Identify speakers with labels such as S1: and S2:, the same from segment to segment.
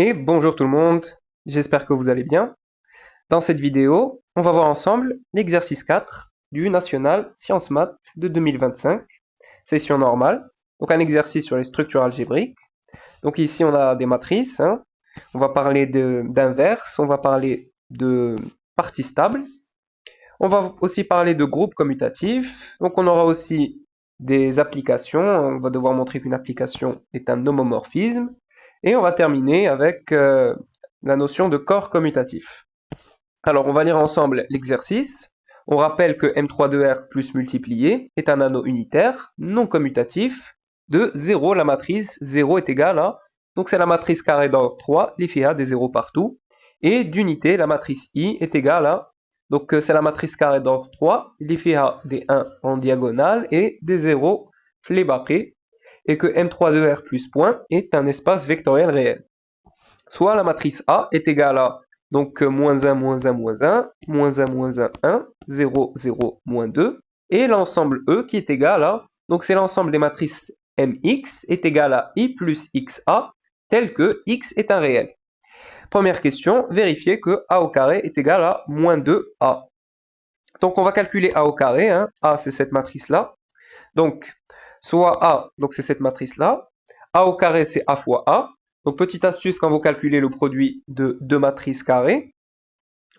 S1: Et bonjour tout le monde, j'espère que vous allez bien. Dans cette vidéo, on va voir ensemble l'exercice 4 du National Sciences Maths de 2025, session normale. Donc un exercice sur les structures algébriques. Donc ici on a des matrices, hein. On va parler d'inverses, on va parler de parties stables. On va aussi parler de groupes commutatifs. Donc on aura aussi des applications. On va devoir montrer qu'une application est un homomorphisme. Et on va terminer avec la notion de corps commutatif. Alors on va lire ensemble l'exercice. On rappelle que M32R plus multiplié est un anneau unitaire non commutatif de 0. La matrice 0 est égale à, donc c'est la matrice carré d'ordre 3, l'effet A des zéros partout. Et d'unité, la matrice I est égale à, donc c'est la matrice carré d'ordre 3, l'effet A des 1 en diagonale et des 0 flébarrés. Et que M32R plus point est un espace vectoriel réel. Soit la matrice A est égale à donc moins 1, moins 1, moins 1, moins 1, moins 1, 1, 0, 0, moins 2, et l'ensemble E qui est égal à, donc c'est l'ensemble des matrices MX est égal à I plus XA, tel que X est un réel. Première question, vérifier que A au carré est égal à moins 2A. Donc on va calculer A au carré, hein. A c'est cette matrice-là. Donc, soit A, donc c'est cette matrice-là. A au carré c'est A fois A. Donc petite astuce quand vous calculez le produit de deux matrices carrées,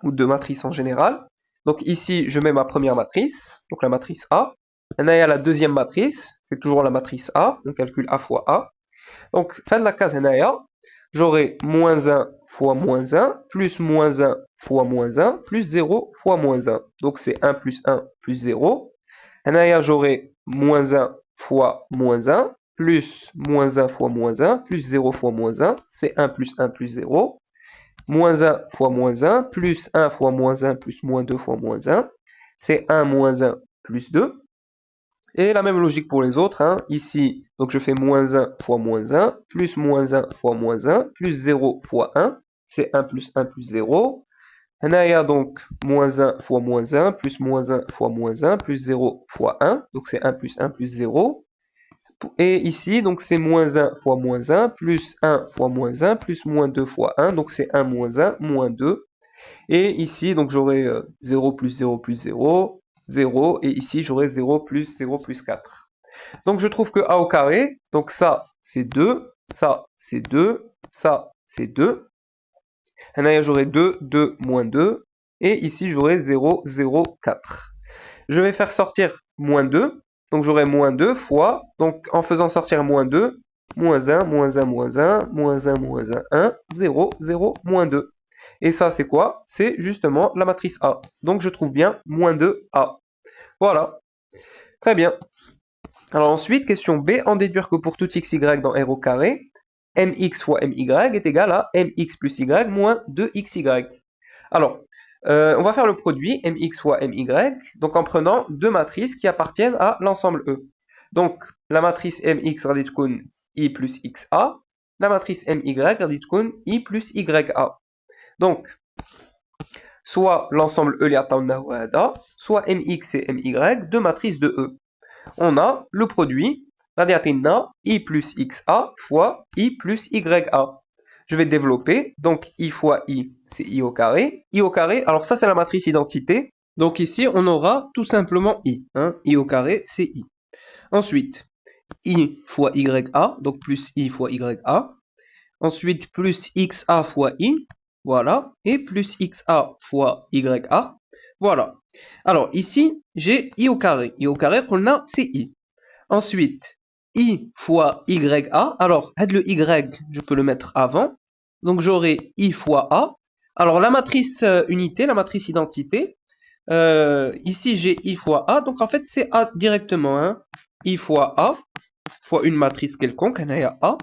S1: ou deux matrices en général. Donc ici, je mets ma première matrice, donc la matrice A. Maintenant, il y a la deuxième matrice, c'est toujours la matrice A, on calcule A fois A. Donc, fin de la case Naya, j'aurai moins 1 fois moins 1, plus moins 1 fois moins 1, plus 0 fois moins 1. Donc c'est 1 plus 1 plus 0. Naya, j'aurai moins 1 fois moins 1, plus moins 1 fois moins 1, plus 0 fois moins 1, c'est 1 plus 1 plus 0. Moins 1 fois moins 1, plus 1 fois moins 1, plus moins 2 fois moins 1, c'est 1 moins 1 plus 2. Et la même logique pour les autres, hein. Ici, donc je fais moins 1 fois moins 1, plus moins 1 fois moins 1, plus 0 fois 1, c'est 1 plus 1 plus 0. Naya donc moins 1 fois moins 1, plus moins 1 fois moins 1, plus 0 fois 1, donc c'est 1 plus 1 plus 0. Et ici, donc c'est moins 1 fois moins 1, plus 1 fois moins 1, plus moins 2 fois 1, donc c'est 1 moins 1, moins 2. Et ici, donc j'aurai 0 plus 0 plus 0, 0, et ici j'aurai 0 plus 4. Donc je trouve que A au carré, donc ça c'est 2, ça c'est 2, ça c'est 2. Là j'aurai 2, 2, moins 2, et ici j'aurai 0, 0, 4. Je vais faire sortir moins 2, donc j'aurai moins 2 fois, donc en faisant sortir moins 2, moins 1, moins 1, moins 1, moins 1, moins 1, 1, 0, 0, moins 2. Et ça, c'est quoi? C'est justement la matrice A. Donc, je trouve bien moins 2A. Voilà. Très bien. Alors ensuite, question B, en déduire que pour tout xy dans R au carré, mx fois my est égal à mx plus y moins 2xy. Alors, on va faire le produit mx fois my, donc en prenant deux matrices qui appartiennent à l'ensemble E. Donc, la matrice mx radit kun i plus xa, la matrice my radit kun i plus ya. Donc, soit l'ensemble E soit mx et my, deux matrices de E. On a le produit, i plus xa fois i plus ya. Je vais développer, donc i fois i, c'est i au carré. I au carré, alors ça c'est la matrice identité. Donc ici, on aura tout simplement i. Hein. I au carré, c'est i. Ensuite, i fois ya, donc plus i fois ya. Ensuite, plus xa fois i, voilà, et plus xa fois ya, voilà. Alors ici, j'ai i au carré. I au carré, on a, c'est i. Ensuite, i fois ya, alors, le y, je peux le mettre avant. Donc j'aurai i fois a. Alors la matrice unité, la matrice identité, ici j'ai i fois a, donc en fait c'est a directement. Hein. I fois a, fois une matrice quelconque, a,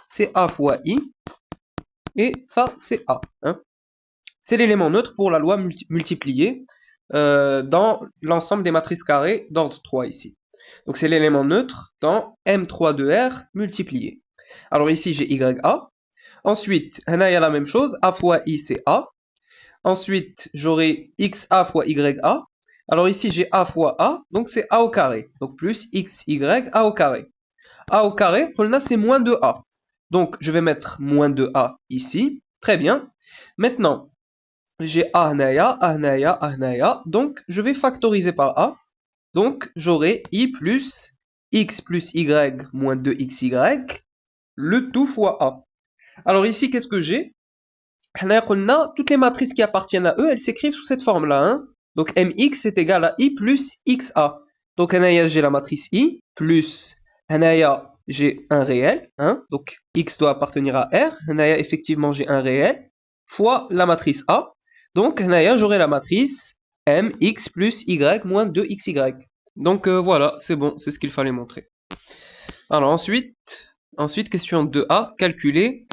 S1: c'est a fois i. Et ça, c'est A. Hein. C'est l'élément neutre pour la loi multipliée dans l'ensemble des matrices carrées d'ordre 3 ici. Donc c'est l'élément neutre dans M3 de R multiplié. Alors ici, j'ai YA. Ensuite, il y a la même chose. A fois I, c'est A. Ensuite, j'aurai XA fois YA. Alors ici, j'ai A fois A. Donc c'est A au carré. Donc plus XY A au carré. A au carré, c'est moins 2A. Donc, je vais mettre moins 2A ici. Très bien. Maintenant, j'ai A هنايا, A هنايا, A هنايا. Donc, je vais factoriser par A. Donc, j'aurai I plus X plus Y moins 2XY, le tout fois A. Alors ici, qu'est-ce que j'ai? Toutes les matrices qui appartiennent à eux, elles s'écrivent sous cette forme-là. Hein. Donc mx est égal à I plus xa. Donc j'ai la matrice I plus j'ai un réel. Hein. Donc x doit appartenir à R. Effectivement, j'ai un réel fois la matrice A. Donc j'aurai la matrice mx plus y moins 2xy. Donc voilà, c'est bon, c'est ce qu'il fallait montrer. Alors ensuite question 2a, calculer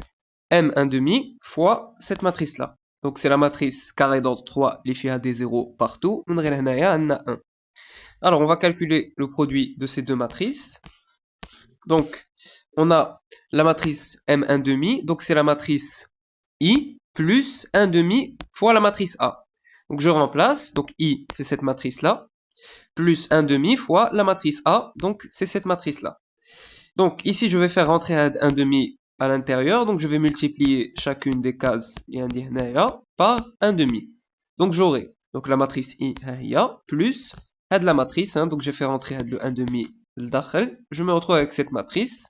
S1: m1,5 fois cette matrice-là. Donc c'est la matrice carré d'ordre 3, les filles à des zéros partout. Alors on va calculer le produit de ces deux matrices. Donc on a la matrice m1,5, donc c'est la matrice I plus 1,5 fois la matrice A. Donc je remplace, donc I c'est cette matrice-là, plus 1,5 fois la matrice A, donc c'est cette matrice-là. Donc ici je vais faire rentrer 1,5 à l'intérieur, donc je vais multiplier chacune des cases par 1,5. Donc j'aurai donc la matrice I plus la matrice, hein, donc j'ai fait rentrer le 1,5 l'dakhel. Je me retrouve avec cette matrice.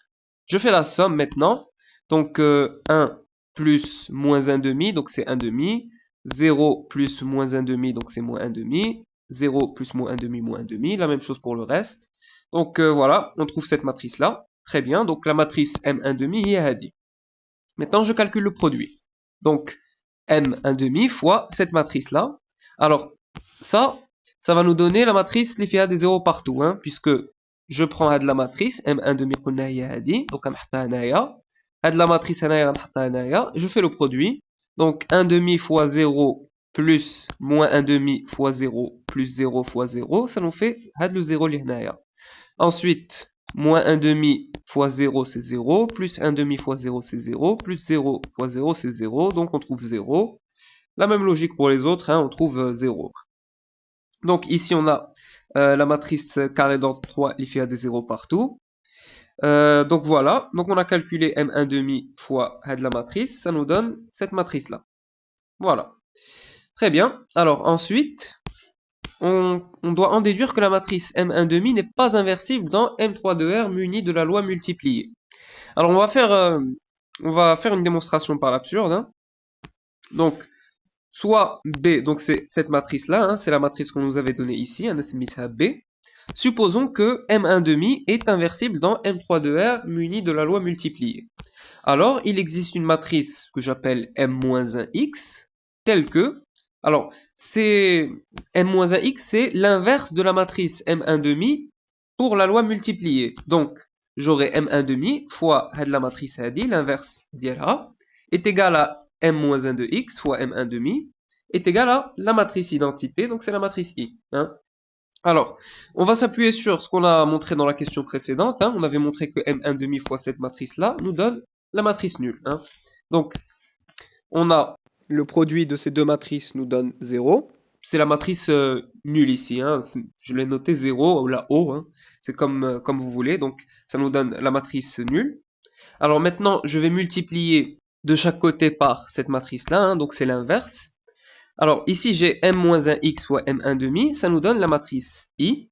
S1: Je fais la somme maintenant. Donc 1 plus moins 1,5, donc c'est 1,5. 0 plus moins 1,5, donc c'est moins 1,5. 0 plus moins 1,5, moins 1,5. La même chose pour le reste. Donc voilà, on trouve cette matrice-là. Très bien, donc la matrice M1,5 est hadi. Maintenant, je calcule le produit. Donc, M1,5 fois cette matrice-là. Alors, ça va nous donner la matrice les filles à des zéros partout, hein, puisque je prends la matrice M1,5 est hadi. Donc, la matrice je fais le produit. Donc, 1,5 fois 0 plus moins 1,5 fois 0 plus 0 fois 0, ça nous fait le 0 l'hnaya. Ensuite, moins 1,5 fois 0, c'est 0, plus 1,5 fois 0, c'est 0, plus 0 fois 0, c'est 0, donc on trouve 0. La même logique pour les autres, hein, on trouve 0. Donc ici, on a la matrice carré d'ordre 3, les filles à des 0 partout. Donc voilà, donc on a calculé m1,5 fois la matrice, ça nous donne cette matrice-là. Voilà. Très bien. Alors ensuite, on doit en déduire que la matrice M1,5 n'est pas inversible dans M3,2R muni de la loi multipliée. Alors on va faire une démonstration par l'absurde. Hein. Donc, soit B, donc c'est cette matrice-là, hein, c'est la matrice qu'on nous avait donnée ici, hein, B. Supposons que M1,5 est inversible dans M3,2R muni de la loi multipliée. Alors, il existe une matrice que j'appelle M-1x, telle que... Alors, c'est M-1x, c'est l'inverse de la matrice M1,5 pour la loi multipliée. Donc, j'aurai M1,5 fois la matrice l'inverse d'ILA, est égal à M-1x fois M1,5 est égal à la matrice identité, donc c'est la matrice I. Hein. Alors, on va s'appuyer sur ce qu'on a montré dans la question précédente. Hein. On avait montré que M1,5 fois cette matrice-là nous donne la matrice nulle. Hein. Donc, on a le produit de ces deux matrices nous donne 0. C'est la matrice nulle ici. Hein. Je l'ai noté 0 ou la O. Hein. C'est comme vous voulez. Donc, ça nous donne la matrice nulle. Alors maintenant, je vais multiplier de chaque côté par cette matrice-là. Hein. Donc, c'est l'inverse. Alors, ici, j'ai m-1x fois m1,5. Ça nous donne la matrice I.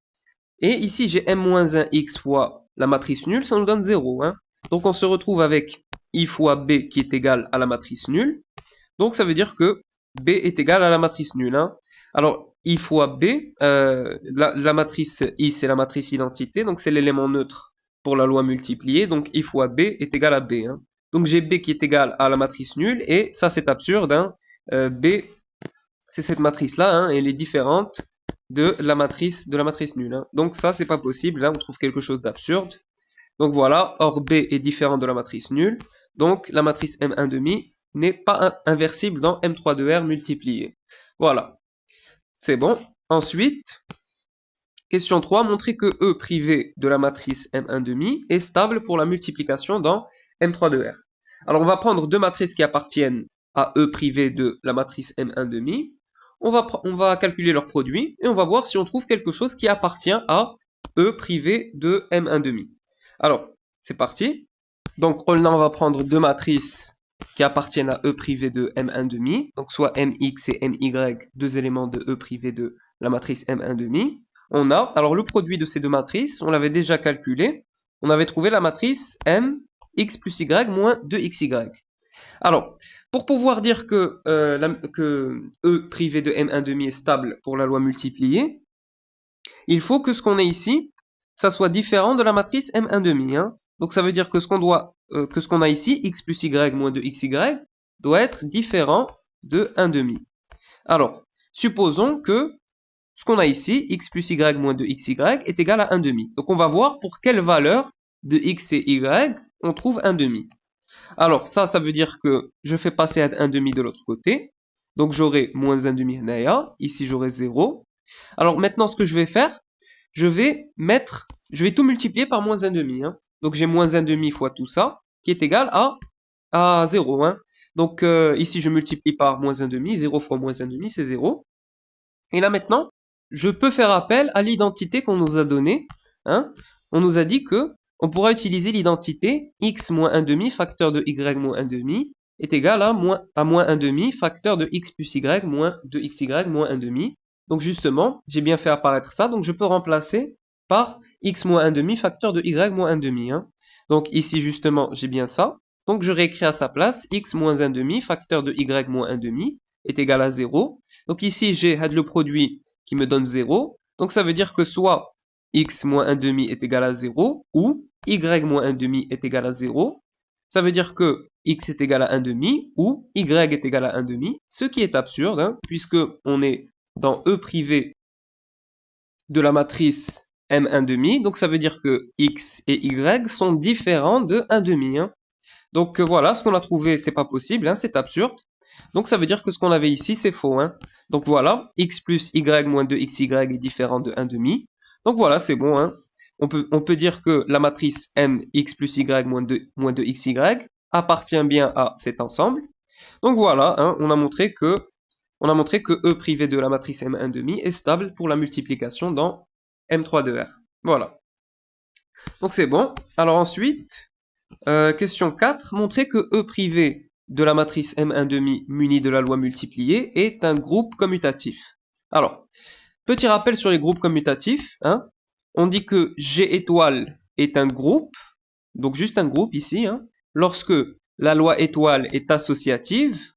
S1: Et ici, j'ai m-1x fois la matrice nulle. Ça nous donne 0. Hein. Donc, on se retrouve avec I fois B qui est égal à la matrice nulle. Donc, ça veut dire que B est égal à la matrice nulle. Hein. Alors, I fois B, la matrice I, c'est la matrice identité. Donc, c'est l'élément neutre pour la loi multipliée. Donc, I fois B est égal à B. Hein. Donc, j'ai B qui est égal à la matrice nulle. Et ça, c'est absurde. Hein. B, c'est cette matrice-là. Hein. Elle est différente de la matrice nulle. Hein. Donc, ça, c'est pas possible. Là, on trouve quelque chose d'absurde. Donc voilà, or B est différent de la matrice nulle, donc la matrice M1,5 n'est pas inversible dans M3,2R multiplié. Voilà, c'est bon. Ensuite, question 3, montrer que E privé de la matrice M1,5 est stable pour la multiplication dans M3,2R. Alors on va prendre deux matrices qui appartiennent à E privé de la matrice M1,5. On va calculer leur produit et on va voir si on trouve quelque chose qui appartient à E privé de M1,5. Alors, c'est parti. Donc là, on va prendre deux matrices qui appartiennent à E privé de M1,5. Donc soit MX et MY, deux éléments de E privé de la matrice M1,5. On a, alors le produit de ces deux matrices, on l'avait déjà calculé. On avait trouvé la matrice M, X plus Y moins 2XY. Alors, pour pouvoir dire que E privé de M1,5 est stable pour la loi multipliée, il faut que ce qu'on ait ici, ça soit différent de la matrice M1,5. Hein. Donc ça veut dire que ce qu'on a ici, X plus Y moins 2XY, doit être différent de 1,5. Alors, supposons que ce qu'on a ici, X plus Y moins 2XY, est égal à 1,5. Donc on va voir pour quelle valeur de X et Y on trouve 1,5. Alors ça veut dire que je fais passer 1,5 de l'autre côté. Donc j'aurai moins 1,5 Naya. Ici j'aurai 0. Alors maintenant ce que je vais faire, je vais tout multiplier par moins 1,5. Hein. Donc j'ai moins 1,5 fois tout ça, qui est égal à 0. Hein. Donc ici je multiplie par moins 1,5. 0 fois moins 1,5 c'est 0. Et là maintenant, je peux faire appel à l'identité qu'on nous a donnée. Hein. On nous a dit que on pourra utiliser l'identité x moins 1,5 facteur de y moins 1,5 est égal à moins 1,5 facteur de x plus y moins 2xy moins 1,5. Donc justement, j'ai bien fait apparaître ça, donc je peux remplacer par x moins 1,5 facteur de y moins 1,5. Hein. Donc ici justement, j'ai bien ça. Donc je réécris à sa place x moins 1,5 facteur de y moins 1,5 est égal à 0. Donc ici, j'ai le produit qui me donne 0. Donc ça veut dire que soit x moins 1,5 est égal à 0 ou y moins 1,5 est égal à 0. Ça veut dire que x est égal à 1,5 ou y est égal à 1,5, ce qui est absurde, hein, puisque on est dans E privé de la matrice M1,5. Donc ça veut dire que x et y sont différents de 1,5. Hein. Donc voilà, ce qu'on a trouvé, c'est pas possible, hein, c'est absurde. Donc ça veut dire que ce qu'on avait ici, c'est faux. Hein. Donc voilà, x plus y moins 2xy est différent de 1,5. Donc voilà, c'est bon. Hein. On peut dire que la matrice M, x plus y moins 2xy appartient bien à cet ensemble. Donc voilà, hein, on a montré que E privé de la matrice M1,5 est stable pour la multiplication dans M3 de R. Voilà. Donc c'est bon. Alors ensuite, question 4, montrer que E privé de la matrice M1,5 munie de la loi multipliée est un groupe commutatif. Alors, petit rappel sur les groupes commutatifs. Hein. On dit que G étoile est un groupe, donc juste un groupe ici, hein, lorsque la loi étoile est associative,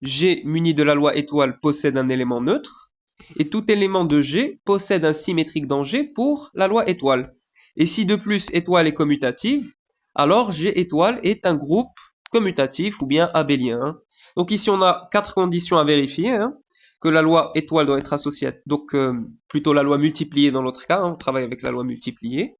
S1: G muni de la loi étoile possède un élément neutre, et tout élément de G possède un symétrique dans G pour la loi étoile. Et si de plus étoile est commutative, alors G étoile est un groupe commutatif ou bien abélien. Hein. Donc ici on a 4 conditions à vérifier. Hein, que la loi étoile doit être associative, donc plutôt la loi multipliée dans l'autre cas, hein, on travaille avec la loi multipliée.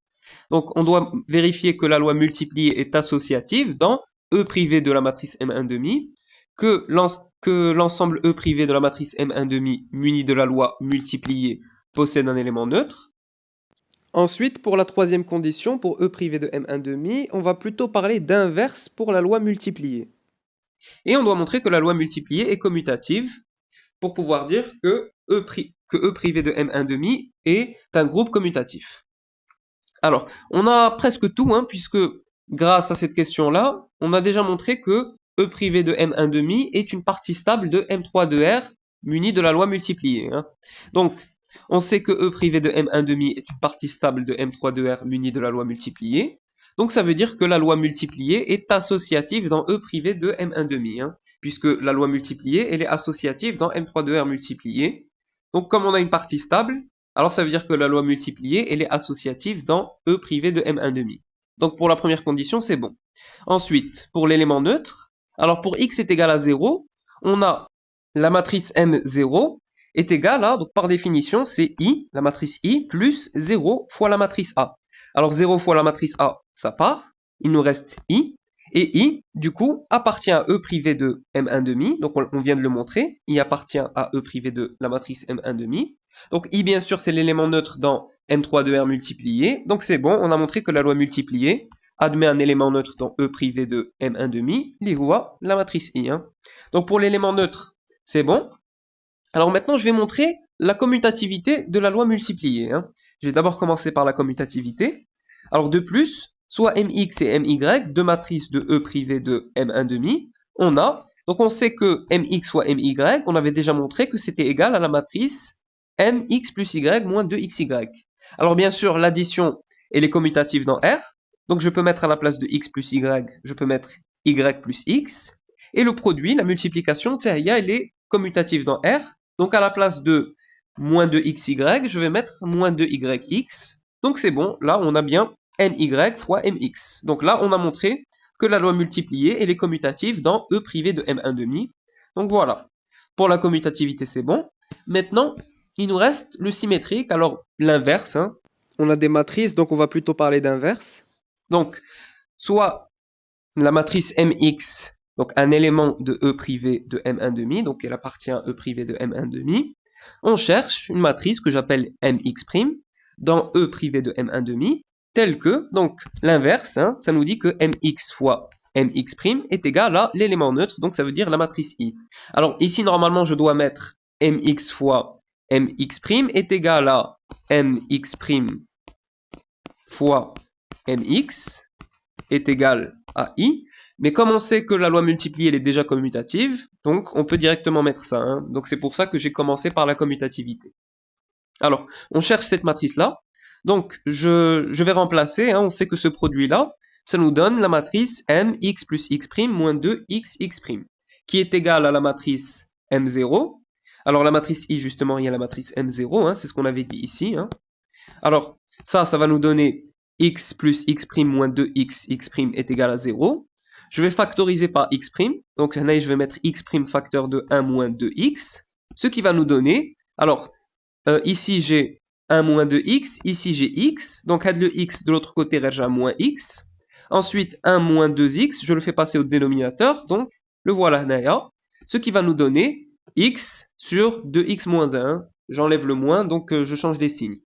S1: Donc on doit vérifier que la loi multipliée est associative dans E privé de la matrice M1,5, que l'ensemble E privé de la matrice M1,5 muni de la loi multipliée possède un élément neutre. Ensuite, pour la troisième condition, pour E privé de M1,5, on va plutôt parler d'inverse pour la loi multipliée. Et on doit montrer que la loi multipliée est commutative pour pouvoir dire que E privé de M1,5 est un groupe commutatif. Alors, on a presque tout, hein, puisque grâce à cette question-là, on a déjà montré que E privé de M1,5 est une partie stable de M3 de R munie de la loi multipliée. Hein. Donc, on sait que E privé de M1,5 est une partie stable de M3 de R munie de la loi multipliée. Donc ça veut dire que la loi multipliée est associative dans E privé de M1,5, hein, puisque la loi multipliée, elle est associative dans M3 de R multiplié. Donc comme on a une partie stable, alors ça veut dire que la loi multipliée, elle est associative dans E privé de M1,5. Donc pour la première condition, c'est bon. Ensuite, pour l'élément neutre, alors pour x est égal à 0, on a la matrice M0 est égale à, donc par définition, c'est I, la matrice I, plus 0 fois la matrice A. Alors 0 fois la matrice A, ça part, il nous reste I, et I, du coup, appartient à E privé de M1,5, donc on vient de le montrer, I appartient à E privé de la matrice M1,5. Donc I, bien sûr, c'est l'élément neutre dans M3 de R multiplié, donc c'est bon, on a montré que la loi multipliée admet un élément neutre dans E privé de M1,5, l'égua la matrice I. Hein. Donc pour l'élément neutre, c'est bon. Alors maintenant, je vais montrer la commutativité de la loi multipliée. Hein. Je vais d'abord commencer par la commutativité. Alors de plus, soit mx et my, deux matrices de E privées de M1,5, on a, donc on sait que mx fois my, on avait déjà montré que c'était égal à la matrice mx plus y moins 2xy. Alors bien sûr, l'addition, elle est commutative dans R, donc je peux mettre à la place de x plus y, je peux mettre y plus x, et le produit, la multiplication, elle est commutative dans R, donc à la place de moins 2xy, je vais mettre moins 2yx, donc c'est bon, là on a bien my fois mx. Donc là, on a montré que la loi multipliée, elle est commutative dans E privé de M1,5. Donc voilà, pour la commutativité, c'est bon. Maintenant, il nous reste le symétrique, alors l'inverse. Hein. On a des matrices, donc on va plutôt parler d'inverse. Donc, soit la matrice mx, donc un élément de E privé de M1,5, donc elle appartient à E privé de M1,5. On cherche une matrice que j'appelle mx' dans E privé de M1,5, tel que, donc l'inverse, hein, ça nous dit que mx fois mx' est égal à l'élément neutre, donc ça veut dire la matrice I. Alors ici, normalement, je dois mettre mx fois mx' est égal à mx' fois mx est égal à I, mais comme on sait que la loi multipliée elle est déjà commutative, donc on peut directement mettre ça. Hein. Donc c'est pour ça que j'ai commencé par la commutativité. Alors, on cherche cette matrice-là. Donc, je vais remplacer, hein, on sait que ce produit-là, ça nous donne la matrice mx plus x' moins 2xx', qui est égale à la matrice m0. Alors, la matrice I, justement, il y a la matrice m0, hein, c'est ce qu'on avait dit ici. Hein. Alors, ça va nous donner x plus x' moins 2xx' est égal à 0. Je vais factoriser par x', donc là, je vais mettre x' facteur de 1 moins 2x, ce qui va nous donner, alors, ici j'ai 1 moins 2x, ici j'ai x, donc le x de l'autre côté reste à moins x. Ensuite 1 moins 2x, je le fais passer au dénominateur, donc le voilà Naya, ce qui va nous donner x sur 2x moins 1. J'enlève le moins, donc je change les signes.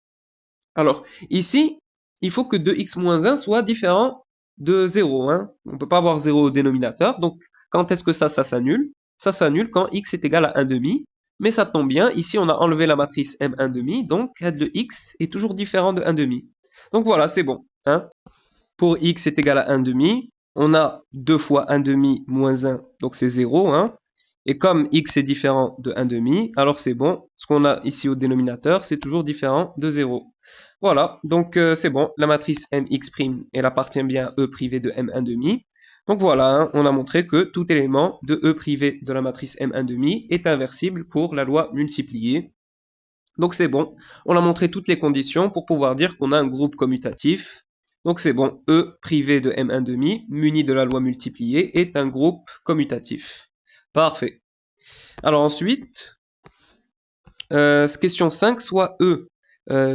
S1: Alors ici, il faut que 2x moins 1 soit différent de 0. Hein. On ne peut pas avoir 0 au dénominateur, donc quand est-ce que ça s'annule? Ça s'annule quand x est égal à 1,5. Mais ça tombe bien, ici on a enlevé la matrice M1,5, donc le x est toujours différent de 1,5. Donc voilà, c'est bon. Hein. Pour x est égal à 1,5, on a 2 fois 1,5 moins 1, donc c'est 0. Hein. Et comme x est différent de 1,5, alors c'est bon. Ce qu'on a ici au dénominateur, c'est toujours différent de 0. Voilà, donc c'est bon. La matrice mx', elle appartient bien à E privé de M1,5. Donc voilà, hein, on a montré que tout élément de E privé de la matrice M1,5 est inversible pour la loi multipliée. Donc c'est bon, on a montré toutes les conditions pour pouvoir dire qu'on a un groupe commutatif. Donc c'est bon, E privé de M1,5 muni de la loi multipliée est un groupe commutatif. Parfait. Alors ensuite, question 5, soit E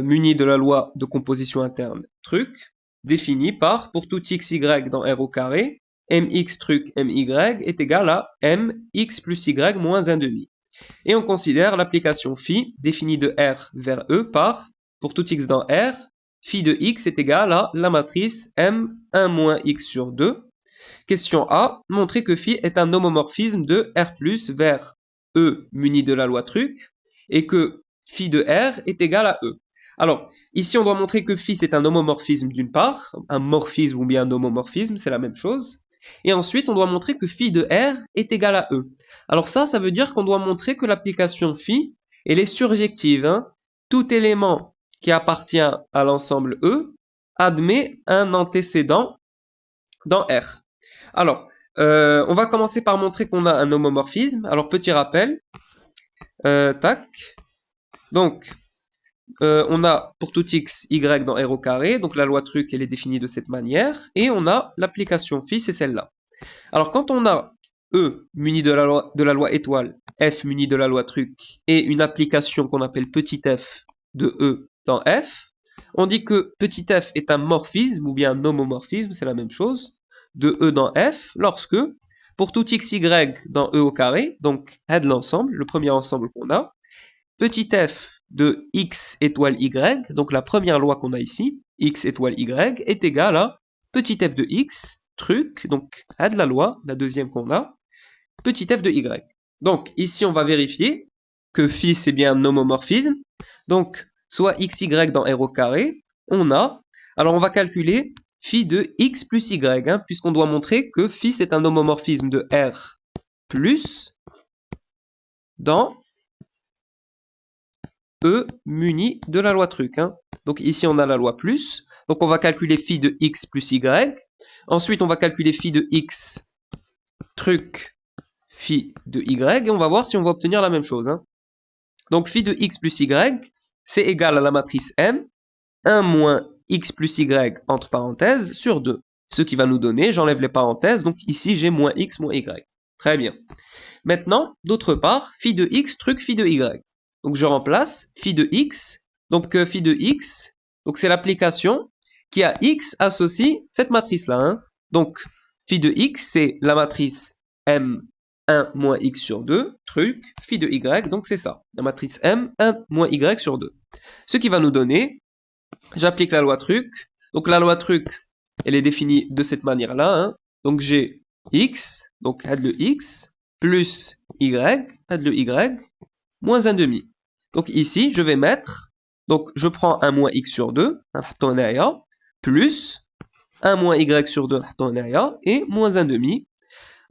S1: muni de la loi de composition interne truc, défini par, pour tout x, y dans R au carré, mx truc my est égal à mx plus y moins 1,5. Et on considère l'application phi définie de R vers E par, pour tout x dans R, phi de x est égal à la matrice m1 moins x sur 2. Question A, montrer que phi est un homomorphisme de R plus vers E muni de la loi truc, et que phi de R est égal à E. Alors, ici on doit montrer que phi c'est un homomorphisme d'une part, un morphisme ou bien un homomorphisme, c'est la même chose. Et ensuite, on doit montrer que phi de R est égal à E. Alors ça veut dire qu'on doit montrer que l'application phi, elle est surjective. Hein. Tout élément qui appartient à l'ensemble E admet un antécédent dans R. Alors, on va commencer par montrer qu'on a un homomorphisme. Alors, petit rappel. Tac. Donc, on a pour tout x, y dans R au carré, donc la loi truc, elle est définie de cette manière, et on a l'application phi, c'est celle-là. Alors, quand on a E muni de la loi étoile, F muni de la loi truc, et une application qu'on appelle petit f de E dans F, on dit que petit f est un morphisme, ou bien un homomorphisme, c'est la même chose, de E dans F, lorsque, pour tout x, y dans E au carré, donc de l'ensemble, le premier ensemble qu'on a, petit f de x étoile y, donc la première loi qu'on a ici, x étoile y, est égal à petit f de x, truc, donc de la loi, la deuxième qu'on a, petit f de y. Donc ici on va vérifier que phi c'est bien un homomorphisme, donc soit xy dans R au carré, on a, alors on va calculer phi de x plus y, hein, puisqu'on doit montrer que phi c'est un homomorphisme de R plus dans E muni de la loi truc. Hein. Donc ici on a la loi plus, donc on va calculer phi de x plus y, ensuite on va calculer phi de x truc phi de y, et on va voir si on va obtenir la même chose. Hein. Donc phi de x plus y, c'est égal à la matrice M, 1 moins x plus y entre parenthèses sur 2. Ce qui va nous donner, j'enlève les parenthèses, donc ici j'ai moins x moins y. Très bien. Maintenant, d'autre part, phi de x truc phi de y. Donc je remplace phi de x, donc phi de x, donc c'est l'application qui a x associe cette matrice-là. Hein. Donc phi de x, c'est la matrice M 1 moins x sur 2, truc, phi de y, donc c'est ça. La matrice M 1 moins y sur 2. Ce qui va nous donner, j'applique la loi truc. Donc la loi truc, elle est définie de cette manière-là. Hein. Donc j'ai x, donc add le x, plus y, add le y, moins 1 demi. Donc ici, je vais mettre, donc je prends 1 moins x sur 2, plus 1 moins y sur 2, et moins 1 demi.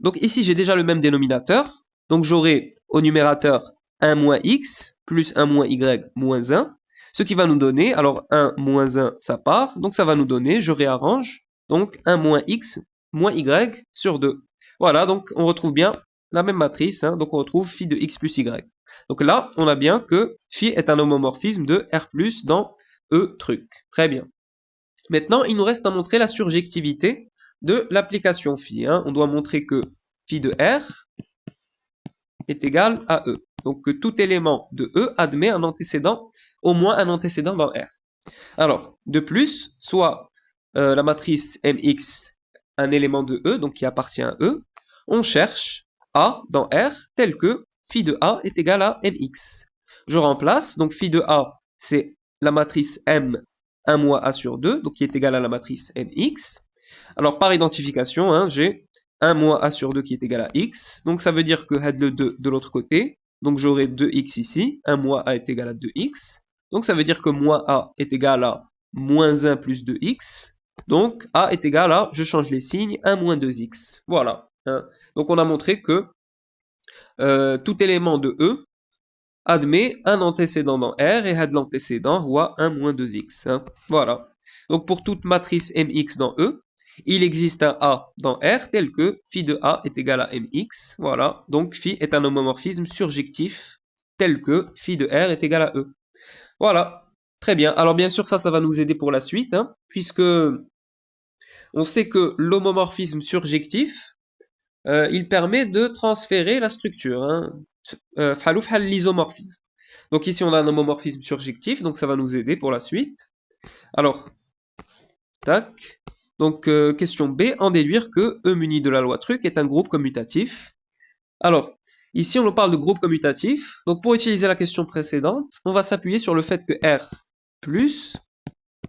S1: Donc ici, j'ai déjà le même dénominateur. Donc j'aurai au numérateur 1 moins x, plus 1 moins y, moins 1. Ce qui va nous donner, alors 1 moins 1, ça part. Donc ça va nous donner, je réarrange, donc 1 moins x, moins y sur 2. Voilà, donc on retrouve bien la même matrice. Hein, donc on retrouve phi de x plus y. Donc là, on a bien que phi est un homomorphisme de R plus dans E truc. Très bien. Maintenant, il nous reste à montrer la surjectivité de l'application phi. Hein. On doit montrer que phi de R est égal à E. Donc que tout élément de E admet un antécédent, au moins un antécédent dans R. Alors, de plus, soit la matrice Mx, un élément de E, donc qui appartient à E, on cherche A dans R tel que phi de A est égal à Mx. Je remplace, donc phi de A, c'est la matrice M 1 moins A sur 2, donc qui est égal à la matrice Mx. Alors par identification, hein, j'ai 1 moins A sur 2 qui est égal à X, donc ça veut dire que had le 2 de l'autre côté, donc j'aurai 2X ici, 1 moins A est égal à 2X, donc ça veut dire que moins A est égal à moins 1 plus 2X, donc A est égal à, je change les signes, 1 moins 2X. Voilà. Hein. Donc on a montré que tout élément de E admet un antécédent dans R et had l'antécédent roi 1 moins 2x. Hein. Voilà. Donc pour toute matrice Mx dans E, il existe un A dans R tel que phi de A est égal à Mx. Voilà. Donc phi est un homomorphisme surjectif tel que phi de R est égal à E. Voilà. Très bien. Alors bien sûr, ça va nous aider pour la suite, hein, puisque on sait que l'homomorphisme surjectif, il permet de transférer la structure. Hein. L'isomorphisme. Donc ici on a un homomorphisme surjectif, donc ça va nous aider pour la suite. Alors, tac. Donc question B, en déduire que E muni de la loi truc est un groupe commutatif. Alors, ici on nous parle de groupe commutatif. Donc pour utiliser la question précédente, on va s'appuyer sur le fait que R plus,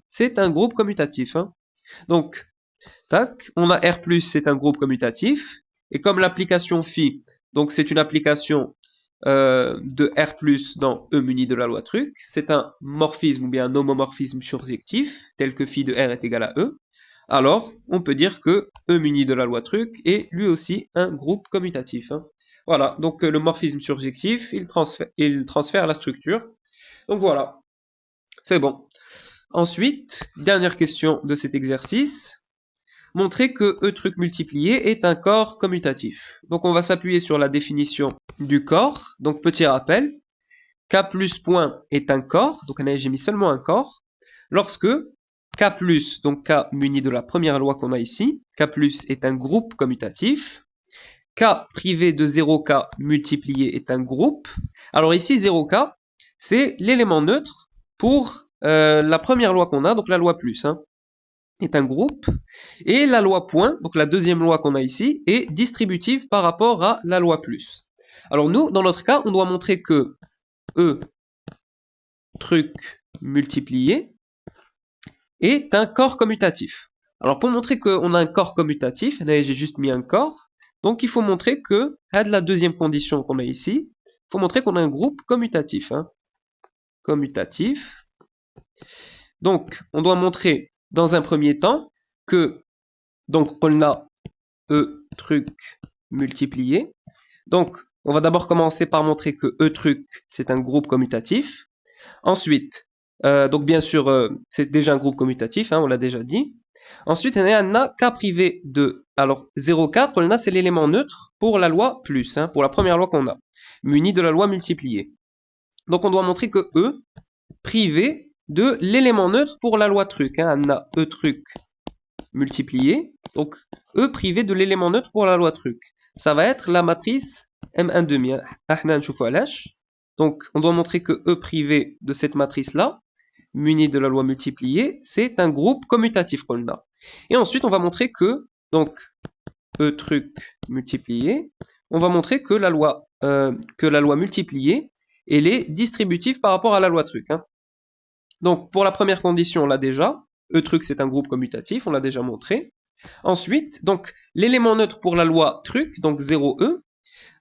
S1: c'est un groupe commutatif. Hein. Donc, tac, on a R plus, c'est un groupe commutatif. Et comme l'application phi, donc c'est une application de R plus dans E muni de la loi truc, c'est un morphisme ou bien un homomorphisme surjectif, tel que phi de R est égal à E, alors on peut dire que E muni de la loi truc est lui aussi un groupe commutatif. Hein. Voilà, donc le morphisme surjectif, il transfère la structure. Donc voilà, c'est bon. Ensuite, dernière question de cet exercice. Montrer que E truc multiplié est un corps commutatif. Donc on va s'appuyer sur la définition du corps. Donc petit rappel, K plus point est un corps, donc j'ai mis seulement un corps, lorsque K plus, donc K muni de la première loi qu'on a ici, K plus est un groupe commutatif, K privé de 0K multiplié est un groupe. Alors ici 0K, c'est l'élément neutre pour la première loi qu'on a, donc la loi plus. Hein. Est un groupe, et la loi point, donc la deuxième loi qu'on a ici, est distributive par rapport à la loi plus. Alors nous, dans notre cas, on doit montrer que E truc multiplié est un corps commutatif. Alors pour montrer qu'on a un corps commutatif, là j'ai juste mis un corps, donc il faut montrer que, à la deuxième condition qu'on a ici, il faut montrer qu'on a un groupe commutatif. Hein. Commutatif. Donc on doit montrer dans un premier temps que, donc, on a E truc multiplié. Donc, on va d'abord commencer par montrer que E truc, c'est un groupe commutatif. Ensuite, donc bien sûr, c'est déjà un groupe commutatif, hein, on l'a déjà dit. Ensuite, on a un K privé de, alors 0,4, on a c'est l'élément neutre pour la loi plus, hein, pour la première loi qu'on a, muni de la loi multipliée. Donc on doit montrer que E privé de l'élément neutre pour la loi truc, hein, on a E truc multiplié, donc E privé de l'élément neutre pour la loi truc. Ça va être la matrice M1 demi. Donc on doit montrer que E privé de cette matrice-là, muni de la loi multipliée, c'est un groupe commutatif qu'on a. Et ensuite on va montrer que, donc E truc multiplié, on va montrer que la loi multipliée, elle est distributive par rapport à la loi truc. Hein. Donc pour la première condition, on l'a déjà. E truc, c'est un groupe commutatif, on l'a déjà montré. Ensuite, donc l'élément neutre pour la loi truc, donc 0E,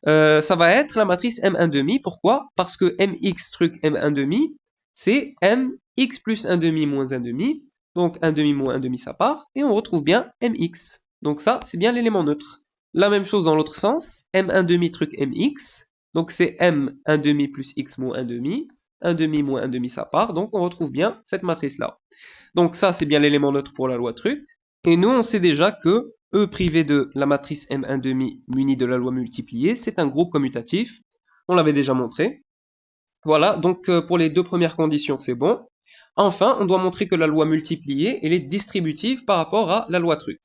S1: ça va être la matrice M1 demi. Pourquoi? Parce que MX truc M1 demi, c'est MX plus 1 demi moins 1 demi. Donc 1 demi moins 1 demi, ça part. Et on retrouve bien MX. Donc ça, c'est bien l'élément neutre. La même chose dans l'autre sens. M1 demi truc MX. Donc c'est M1 demi plus X moins 1 demi. 1 demi moins 1 demi, ça part. Donc on retrouve bien cette matrice-là. Donc ça, c'est bien l'élément neutre pour la loi truc. Et nous, on sait déjà que E privé de la matrice M1 demi munie de la loi multipliée, c'est un groupe commutatif. On l'avait déjà montré. Voilà, donc pour les deux premières conditions, c'est bon. Enfin, on doit montrer que la loi multipliée, elle est distributive par rapport à la loi truc.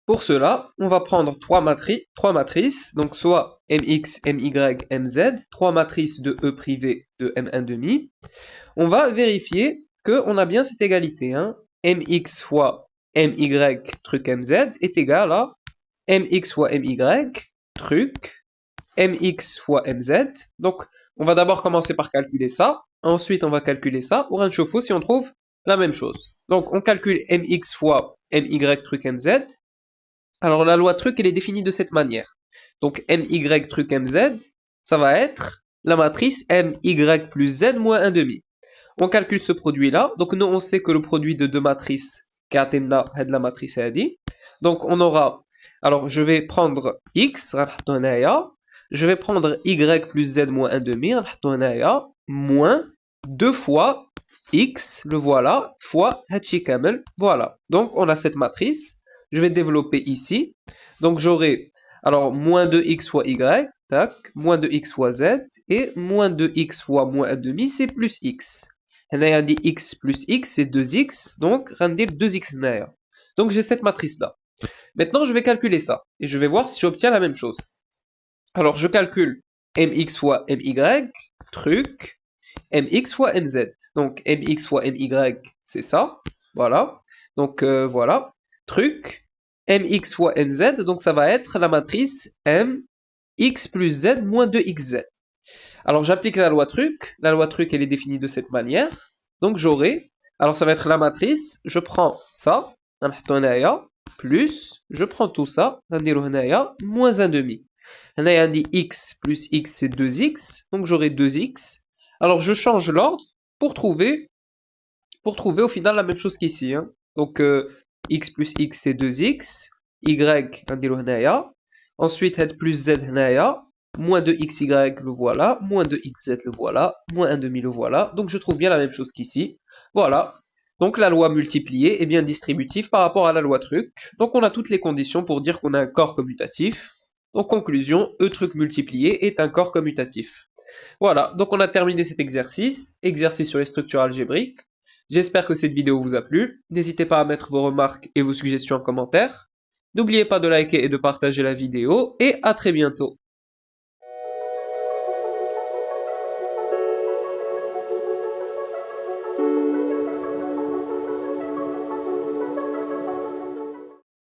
S1: Pour cela, on va prendre trois matrices, donc soit MX, MY, MZ, trois matrices de E privé de M1 demi. On va vérifier qu'on a bien cette égalité. Hein. MX fois MY truc MZ est égal à MX fois MY truc MX fois MZ. Donc, on va d'abord commencer par calculer ça. Ensuite, on va calculer ça pour un chauffe-eau si on trouve la même chose. Donc, on calcule MX fois MY truc MZ. Alors, la loi truc, elle est définie de cette manière. Donc, MY truc MZ, ça va être la matrice MY plus Z moins 1 demi. On calcule ce produit-là. Donc, nous, on sait que le produit de deux matrices, كاتنا هاد la matrice هادي. Donc, on aura, alors, je vais prendre X, je vais prendre Y plus Z moins 1 demi, moins 2 fois X, le voilà, fois هادشي كامل, voilà. Donc, on a cette matrice. Je vais développer ici. Donc, j'aurai, alors, moins 2X fois Y, tac, moins 2X fois Z, et moins 2X fois moins 1 demi, c'est plus X. هنايا عندي x plus x c'est 2x, donc غندير 2x هنايا. Donc j'ai cette matrice là. Maintenant je vais calculer ça et je vais voir si j'obtiens la même chose. Alors je calcule mx fois my truc mx fois mz. Donc mx fois my c'est ça, voilà. Donc voilà, truc mx fois mz, donc ça va être la matrice mx plus z moins 2xz. Alors j'applique la loi truc elle est définie de cette manière, donc j'aurai, alors ça va être la matrice, je prends ça, plus, je prends tout ça, moins 1 demi. X plus x c'est 2x, donc j'aurai 2x, alors je change l'ordre pour trouver au final la même chose qu'ici, hein. Donc x plus x c'est 2x, y, ensuite plus z, moins 2xy le voilà, moins 2xz le voilà, moins 1 demi le voilà. Donc je trouve bien la même chose qu'ici. Voilà. Donc la loi multipliée est bien distributive par rapport à la loi truc. Donc on a toutes les conditions pour dire qu'on a un corps commutatif. Donc conclusion, E truc multiplié est un corps commutatif. Voilà, donc on a terminé cet exercice sur les structures algébriques. J'espère que cette vidéo vous a plu. N'hésitez pas à mettre vos remarques et vos suggestions en commentaire. N'oubliez pas de liker et de partager la vidéo et à très bientôt.